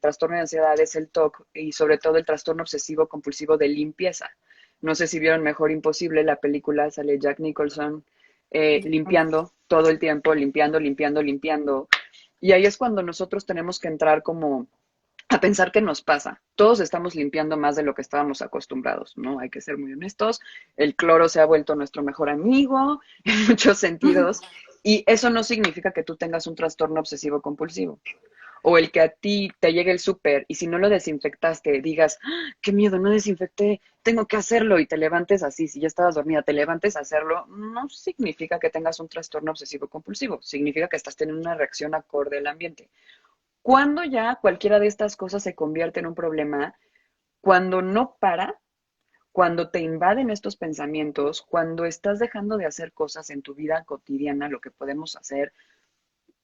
trastorno de ansiedad es el TOC y sobre todo el trastorno obsesivo compulsivo de limpieza. No sé si vieron Mejor Imposible, la película sale Jack Nicholson limpiando todo el tiempo, limpiando, limpiando, limpiando. Y ahí es cuando nosotros tenemos que entrar como a pensar qué nos pasa. Todos estamos limpiando más de lo que estábamos acostumbrados, ¿no? Hay que ser muy honestos. El cloro se ha vuelto nuestro mejor amigo en muchos sentidos y eso no significa que tú tengas un trastorno obsesivo compulsivo o el que a ti te llegue el súper y si no lo desinfectaste, digas, ¡ah, qué miedo, no desinfecté, tengo que hacerlo y te levantes así, si ya estabas dormida, te levantes a hacerlo, no significa que tengas un trastorno obsesivo compulsivo, significa que estás teniendo una reacción acorde al ambiente. Cuando ya cualquiera de estas cosas se convierte en un problema, cuando no para, cuando te invaden estos pensamientos, cuando estás dejando de hacer cosas en tu vida cotidiana, lo que podemos hacer,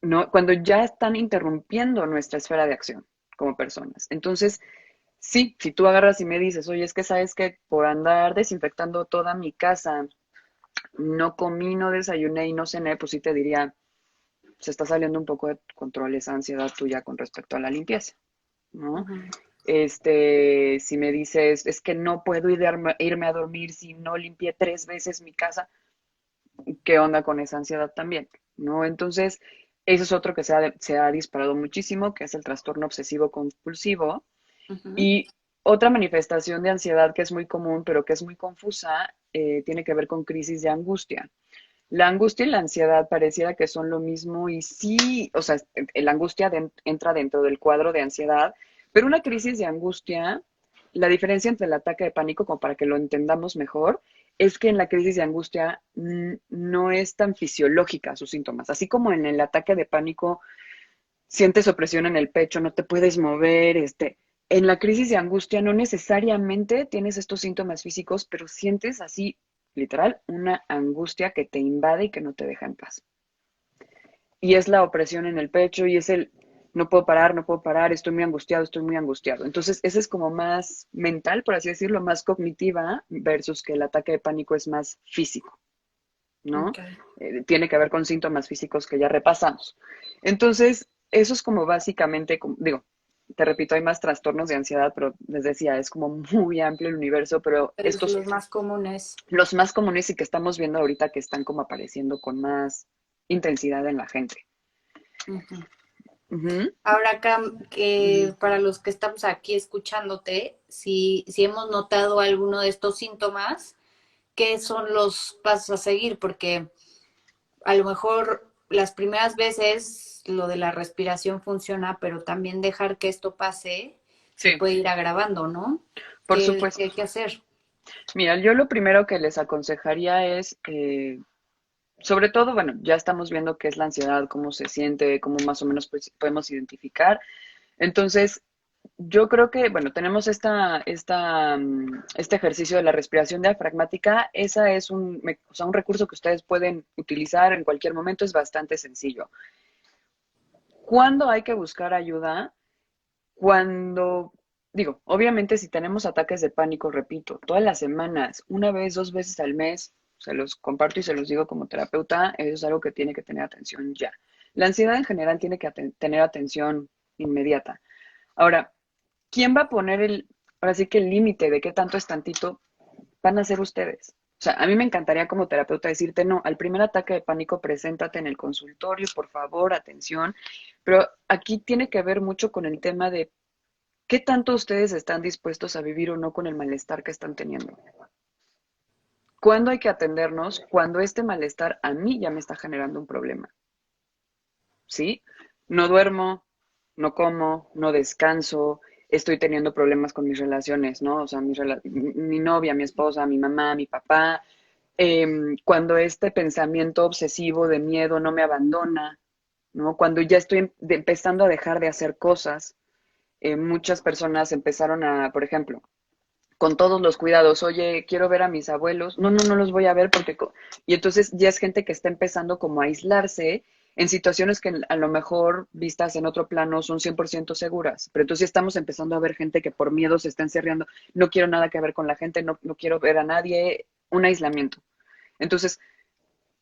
¿no? Cuando ya están interrumpiendo nuestra esfera de acción como personas. Entonces, sí, si tú agarras y me dices, oye, es que sabes que por andar desinfectando toda mi casa, no comí, no desayuné y no cené, pues sí te diría, se está saliendo un poco de control esa ansiedad tuya con respecto a la limpieza, ¿no? Ujú. Si me dices, es que no puedo irme a dormir si no limpié 3 veces mi casa, ¿qué onda con esa ansiedad también? ¿No? Entonces, eso es otro que se ha disparado muchísimo, que es el trastorno obsesivo compulsivo. Ujú. Y otra manifestación de ansiedad que es muy común, pero que es muy confusa, tiene que ver con crisis de angustia. La angustia y la ansiedad pareciera que son lo mismo y sí, o sea, la angustia entra dentro del cuadro de ansiedad, pero una crisis de angustia, la diferencia entre el ataque de pánico, como para que lo entendamos mejor, es que en la crisis de angustia no es tan fisiológica sus síntomas. Así como en el ataque de pánico sientes opresión en el pecho, no te puedes mover, en la crisis de angustia no necesariamente tienes estos síntomas físicos, pero sientes así, literal, una angustia que te invade y que no te deja en paz. Y es la opresión en el pecho y es el no puedo parar, no puedo parar, estoy muy angustiado, estoy muy angustiado. Entonces, ese es como más mental, por así decirlo, más cognitiva, versus que el ataque de pánico es más físico, ¿no? Ok. Tiene que ver con síntomas físicos que ya repasamos. Entonces, eso es como básicamente, digo, te repito, hay más trastornos de ansiedad, pero les decía, es como muy amplio el universo, pero Pero estos, los más comunes. los más comunes y que estamos viendo ahorita que están como apareciendo con más intensidad en la gente. Ujú. Ujú. Ahora acá, que para los que estamos aquí escuchándote, si hemos notado alguno de estos síntomas, ¿qué son los pasos a seguir? Porque a lo mejor las primeras veces lo de la respiración funciona, pero también dejar que esto pase se Sí, puede ir agravando, ¿no? por Qué supuesto. hay que hacer? Mira, yo lo primero que les aconsejaría es, sobre todo, bueno, ya estamos viendo qué es la ansiedad, cómo se siente, cómo más o menos pues, podemos identificar. Entonces, yo creo que, bueno, tenemos este ejercicio de la respiración diafragmática. Esa es o sea, un recurso que ustedes pueden utilizar en cualquier momento, es bastante sencillo. ¿Cuándo hay que buscar ayuda? Cuando, digo, obviamente si tenemos ataques de pánico, repito, todas las semanas, una vez, 2 veces al mes, se los comparto y se los digo como terapeuta, eso es algo que tiene que tener atención ya. La ansiedad en general tiene que tener atención inmediata. Ahora, ¿quién va a poner ahora sí que el límite de qué tanto es tantito? Van a ser ustedes. O sea, a mí me encantaría como terapeuta decirte, no, al primer ataque de pánico, preséntate en el consultorio, por favor, atención. Pero aquí tiene que ver mucho con el tema de qué tanto ustedes están dispuestos a vivir o no con el malestar que están teniendo. ¿Cuándo hay que atendernos? Cuando este malestar a mí ya me está generando un problema. ¿Sí? No duermo, no como, no descanso, estoy teniendo problemas con mis relaciones, ¿no? O sea, mi novia, mi esposa, mi mamá, mi papá. Cuando este pensamiento obsesivo de miedo no me abandona, ¿no? Cuando ya estoy empezando a dejar de hacer cosas, muchas personas empezaron a, por ejemplo, con todos los cuidados, oye, quiero ver a mis abuelos, no, no, no los voy a ver porque... Y entonces ya es gente que está empezando como a aislarse en situaciones que a lo mejor vistas en otro plano son 100% seguras, pero entonces estamos empezando a ver gente que por miedo se está encerrando, no quiero nada que ver con la gente, no, no quiero ver a nadie, un aislamiento. Entonces,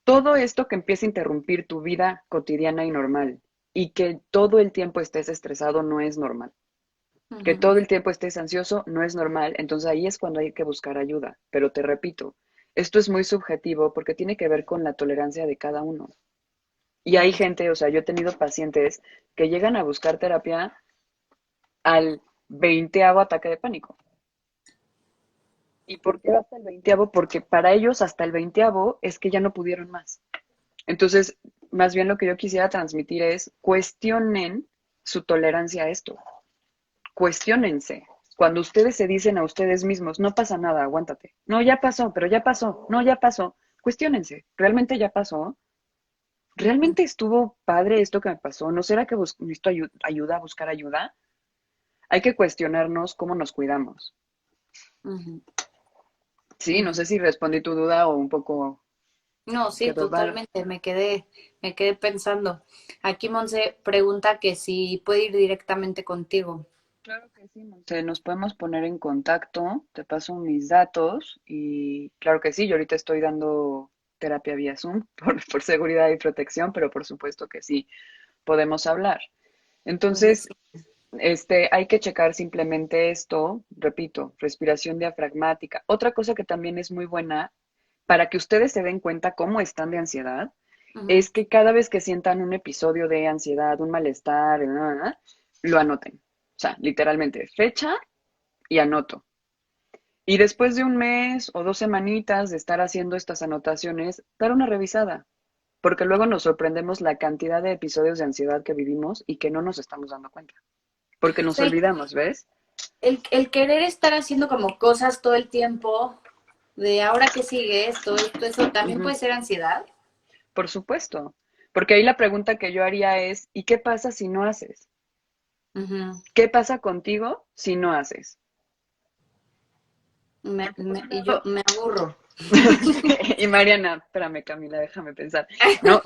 todo esto que empieza a interrumpir tu vida cotidiana y normal y que todo el tiempo estés estresado no es normal. Que Ujú. todo el tiempo estés ansioso no es normal, entonces ahí es cuando hay que buscar ayuda. Pero te repito, esto es muy subjetivo porque tiene que ver con la tolerancia de cada uno. Y hay Mm. gente, o sea, yo he tenido pacientes que llegan a buscar terapia al 20º ataque de pánico. ¿Y por qué hasta el 20º? Porque para ellos hasta el 20º es que ya no pudieron más. Entonces, más bien lo que yo quisiera transmitir es cuestionen su tolerancia a esto. Cuestiónense. Cuando ustedes se dicen a ustedes mismos, no pasa nada, aguántate. No, ya pasó, pero ya pasó. No, ya pasó. Cuestiónense. ¿Realmente ya pasó? Mm. ¿Realmente estuvo padre esto que me pasó? ¿No será que necesito ayuda, buscar ayuda? Hay que cuestionarnos cómo nos cuidamos. Ujú. Sí, no Ujú. sé si respondí tu duda o un poco No, sí, quedó vaga. totalmente, me quedé pensando. Aquí Monse pregunta que si puede ir directamente contigo. Claro que sí, Monse, nos podemos poner en contacto, te paso mis datos y claro que sí, yo ahorita estoy dando terapia vía Zoom por seguridad y protección, pero por supuesto que sí, podemos hablar. Entonces, Buenísimo. hay que checar simplemente esto, repito, respiración diafragmática. Otra cosa que también es muy buena para que ustedes se den cuenta cómo están de ansiedad, Ujú. es que cada vez que sientan un episodio de ansiedad, un malestar, lo anoten. O sea, literalmente, fecha y anoto. Y después de un mes o 2 semanitas de estar haciendo estas anotaciones, dar una revisada, porque luego nos sorprendemos la cantidad de episodios de ansiedad que vivimos y que no nos estamos dando cuenta, porque O nos sea, olvidamos, ¿ves? el querer estar haciendo como cosas todo el tiempo, de ahora que sigue esto, eso, también Ujú. puede ser ansiedad. Por supuesto, porque ahí la pregunta que yo haría es, ¿y qué pasa si no haces? Ujú. ¿Qué pasa contigo si no haces? Porque por un Y yo lado, me aburro. y Mariana, espérame Camila, déjame pensar. No,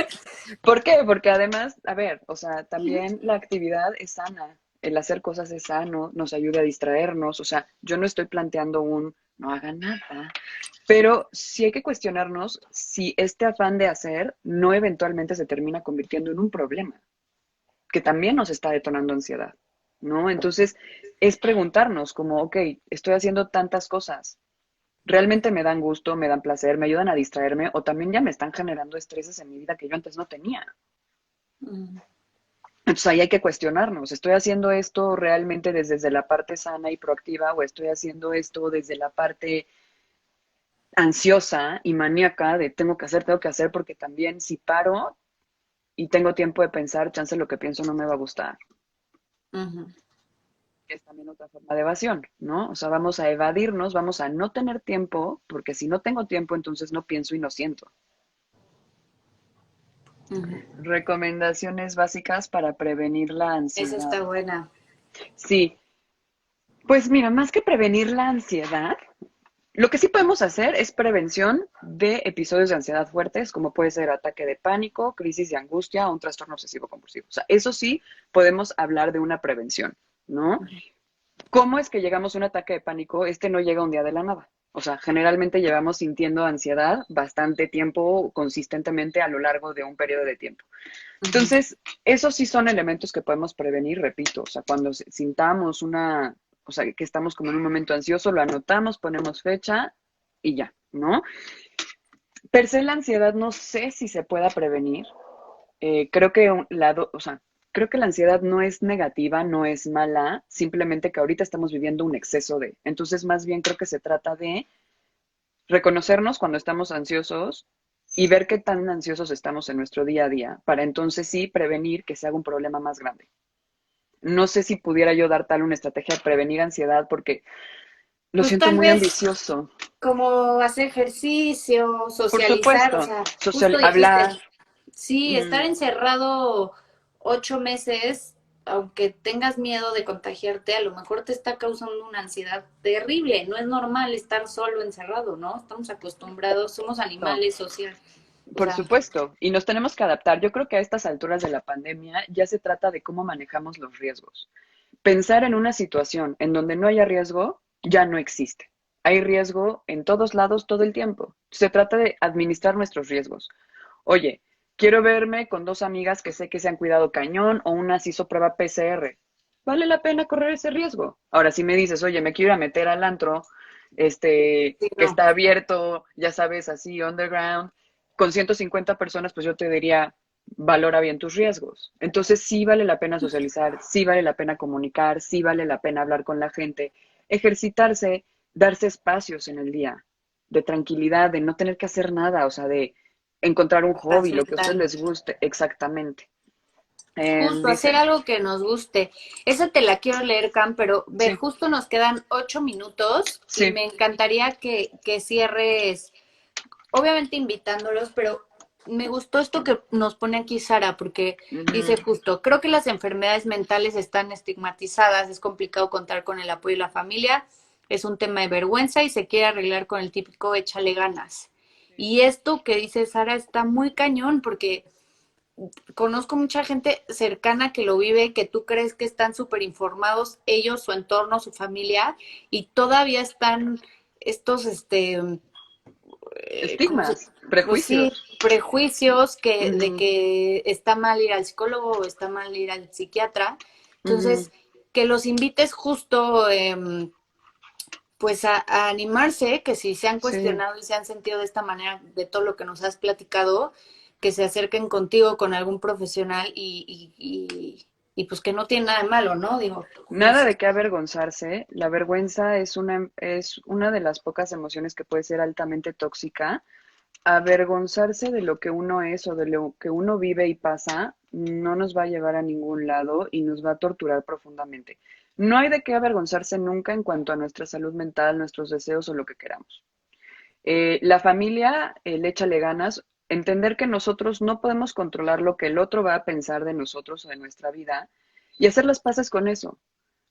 ¿por qué? Porque además, a ver, o sea, también la actividad es sana, el hacer cosas es sano, nos ayuda a distraernos, o sea, yo no estoy planteando un no haga nada, pero sí hay que cuestionarnos si este afán de hacer no eventualmente se termina convirtiendo en un problema, que también nos está detonando ansiedad, ¿no? Entonces, es preguntarnos como, ok, estoy haciendo tantas cosas, ¿realmente me dan gusto, me dan placer, me ayudan a distraerme o también ya me están generando estreses en mi vida que yo antes no tenía? Mm. Entonces ahí hay que cuestionarnos, ¿estoy haciendo esto realmente desde la parte sana y proactiva o estoy haciendo esto desde la parte ansiosa y maníaca de tengo que hacer porque también si paro y tengo tiempo de pensar, chance lo que pienso no me va a gustar? Ujú. Es también otra forma de evasión, ¿no? O sea, vamos a evadirnos, vamos a no tener tiempo, porque si no tengo tiempo, entonces no pienso y no siento. Ujú. Recomendaciones básicas para prevenir la Esa ansiedad. está buena. Sí, pues mira, más que prevenir la ansiedad, lo que sí podemos hacer es prevención de episodios de ansiedad fuertes, como puede ser ataque de pánico, crisis de angustia o un trastorno obsesivo compulsivo. O sea, eso sí podemos hablar de una prevención, ¿no? Ujú. ¿Cómo es que llegamos a un ataque de pánico? Este no llega un día de la nada. O sea, generalmente llevamos sintiendo ansiedad bastante tiempo, consistentemente a lo largo de un periodo de tiempo. Ujú. Entonces, esos sí son elementos que podemos prevenir, repito. O sea, cuando sintamos o sea, que estamos como en un momento ansioso, lo anotamos, ponemos fecha y ya. ¿no? Per se la ansiedad no sé si se pueda prevenir. Creo que o sea, creo que la ansiedad no es negativa, no es mala, simplemente que ahorita estamos viviendo un exceso de. Entonces, más bien creo que se trata de reconocernos cuando estamos ansiosos y ver qué tan ansiosos estamos en nuestro día a día, para entonces sí prevenir que se haga un problema más grande. No sé si pudiera yo dar tal una estrategia de prevenir ansiedad porque lo Pues siento tal muy vez ambicioso. como hacer ejercicio, Por socializar, o supuesto, sea, justo social, dijiste, hablar. sí, estar Mm, encerrado 8 meses, aunque tengas miedo de contagiarte, a lo mejor te está causando una ansiedad terrible. No es normal estar solo encerrado, ¿no? Estamos acostumbrados, somos no. animales sociales. O Por sea, supuesto, y nos tenemos que adaptar. Yo creo que a estas alturas de la pandemia ya se trata de cómo manejamos los riesgos. Pensar en una situación en donde no haya riesgo ya no existe. Hay riesgo en todos lados todo el tiempo. Se trata de administrar nuestros riesgos. Oye, quiero verme con dos amigas que sé que se han cuidado cañón o una se hizo prueba PCR. ¿Vale la pena correr ese riesgo? Ahora, si me dices, oye, me quiero ir a meter al antro, sí, que no. está abierto, ya sabes, así, underground, con 150 personas, pues yo te diría, valora bien tus riesgos. Entonces sí vale la pena socializar, sí vale la pena comunicar, sí vale la pena hablar con la gente, ejercitarse, darse espacios en el día de tranquilidad, de no tener que hacer nada, o sea, de encontrar un Paz hobby, lo que a ustedes mental. les guste, exactamente. Justo, hacer Dice, algo que nos guste. Esa te la quiero leer, Cam, pero ve, sí, justo nos quedan 8 minutos y sí, me encantaría que cierres, obviamente invitándolos, pero me gustó esto que nos pone aquí Sara, porque ujú, dice justo, creo que las enfermedades mentales están estigmatizadas, es complicado contar con el apoyo de la familia, es un tema de vergüenza y se quiere arreglar con el típico échale ganas. Y esto que dice Sara está muy cañón porque conozco mucha gente cercana que lo vive, que tú crees que están súper informados, ellos, su entorno, su familia, y todavía están estos, ¿cómo se? estigmas, Pues sí, prejuicios. prejuicios de Ujú, que está mal ir al psicólogo o está mal ir al psiquiatra. ujú, Entonces, que los invites justo, pues a animarse, que si se han sí. cuestionado y se han sentido de esta manera de todo lo que nos has platicado, que se acerquen contigo con algún profesional y pues que no tiene nada de malo, ¿no? Digo, Nada de qué avergonzarse. La vergüenza es una de las pocas emociones que puede ser altamente tóxica. Avergonzarse de lo que uno es o de lo que uno vive y pasa no nos va a llevar a ningún lado y nos va a torturar profundamente. No hay de qué avergonzarse nunca en cuanto a nuestra salud mental, nuestros deseos o lo que queramos. La familia, el échale ganas, entender que nosotros no podemos controlar lo que el otro va a pensar de nosotros o de nuestra vida y hacer las paces con eso.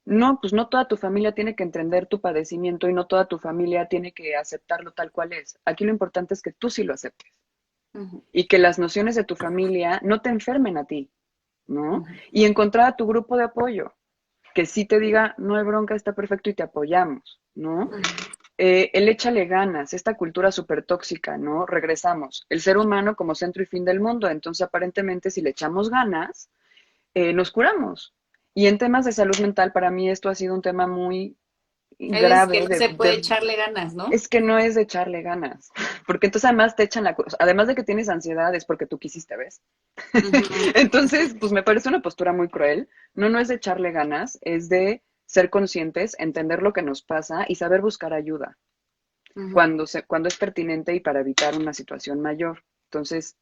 No, pues no toda tu familia tiene que entender tu padecimiento y no toda tu familia tiene que aceptarlo tal cual es. Aquí lo importante es que tú sí lo aceptes ujú, y que las nociones de tu familia no te enfermen a ti, ¿no? ujú, Y encontrar a tu grupo de apoyo, que sí te diga, no hay bronca, está perfecto y te apoyamos, ¿no? ujú. El échale ganas, esta cultura súper tóxica, ¿no? Regresamos, el ser humano como centro y fin del mundo, entonces aparentemente si le echamos ganas, nos curamos. Y en temas de salud mental, para mí esto ha sido un tema muy Es que grave no se puede echarle ganas, ¿no? es que no es de echarle ganas, porque entonces además te echan además de que tienes ansiedad es porque tú quisiste, ¿ves? Ujú, Entonces, pues me parece una postura muy cruel. No, no es de echarle ganas, es de ser conscientes, entender lo que nos pasa y saber buscar ayuda ujú. cuando es pertinente y para evitar una situación mayor. Entonces,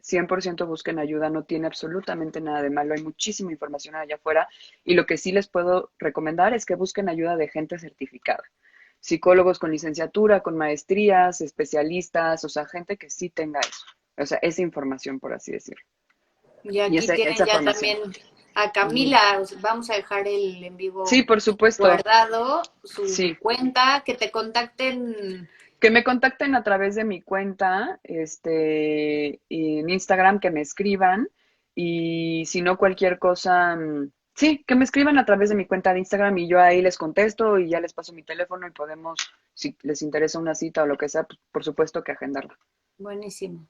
100% busquen ayuda, no tiene absolutamente nada de malo, hay muchísima información allá afuera y lo que sí les puedo recomendar es que busquen ayuda de gente certificada, psicólogos con licenciatura, con maestrías, especialistas, o sea, gente que sí tenga eso, o sea, esa información, por así decirlo, Y y aquí tienen esa ya formación. también a Ujú. Camila, vamos a dejar el en Sí, vivo por supuesto, guardado, su sí. cuenta, que te contacten. Que me contacten a través de mi cuenta, en Instagram, que me escriban y si no cualquier cosa, sí, que me escriban a través de mi cuenta de Instagram y yo ahí les contesto y ya les paso mi teléfono y podemos, si les interesa una cita o lo que sea, pues, por supuesto que agendarla. Buenísimo.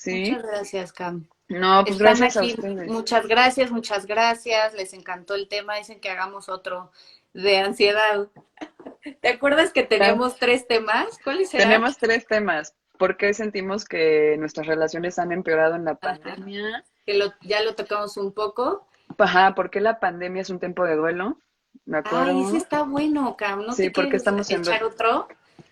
Muchas Sí, gracias, Cam. no, pues Están gracias a aquí, ustedes. muchas gracias, muchas gracias. Les encantó el tema. Dicen que hagamos otro de ansiedad. ¿Te acuerdas que teníamos 3 temas? ¿Cuáles eran? Tenemos tres temas. ¿Por qué sentimos que nuestras relaciones han empeorado en la Ajá. pandemia? Que ya lo tocamos un poco. Ajá, ¿por qué la pandemia es un tiempo de duelo? Me Ay, ese acuerdo. está bueno, Cam. ¿No Sí, te porque quieres estamos en echar duelo. otro?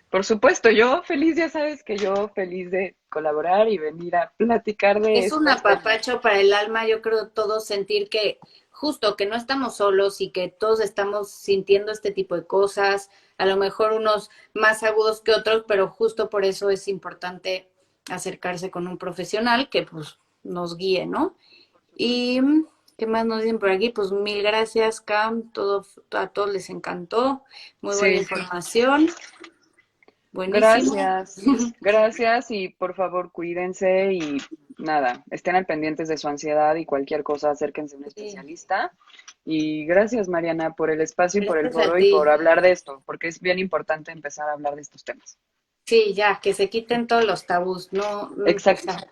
Por supuesto, yo feliz, ya sabes que yo feliz de colaborar y venir a platicar de Es un estos temas. apapacho para el alma, yo creo todos sentir que justo que no estamos solos y que todos estamos sintiendo este tipo de cosas, a lo mejor unos más agudos que otros, pero justo por eso es importante acercarse con un profesional que pues nos guíe, ¿no? Y ¿qué más nos dicen por aquí? Pues mil gracias, Cam, a todos les encantó, muy buena Sí, información, buenísimo. gracias. Gracias y por favor cuídense y nada, estén al pendientes de su ansiedad y cualquier cosa, acérquense a un Sí, especialista. Y gracias, Mariana, por el espacio y por el gracias a foro y ti. por hablar de esto, porque es bien importante empezar a hablar de estos temas. Sí, ya, que se quiten todos los tabús, no, o Exacto, sea,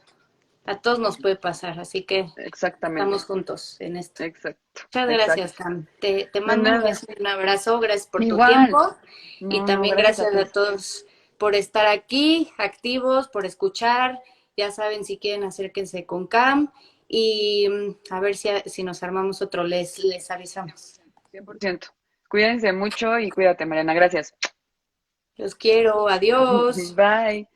a todos nos puede pasar, así que exactamente, estamos juntos en esto. exacto, Muchas gracias, exacto. Cam. Te De mando un nada. beso y un abrazo, gracias por tu Igual. tiempo y No, no, también gracias a gracias ti. a todos por estar aquí, activos, por escuchar. Ya saben, si quieren, acérquense con Cam y a ver si nos armamos otro, les avisamos. 100%. Cuídense mucho y cuídate, Mariana. Gracias. Los quiero, adiós. Bye.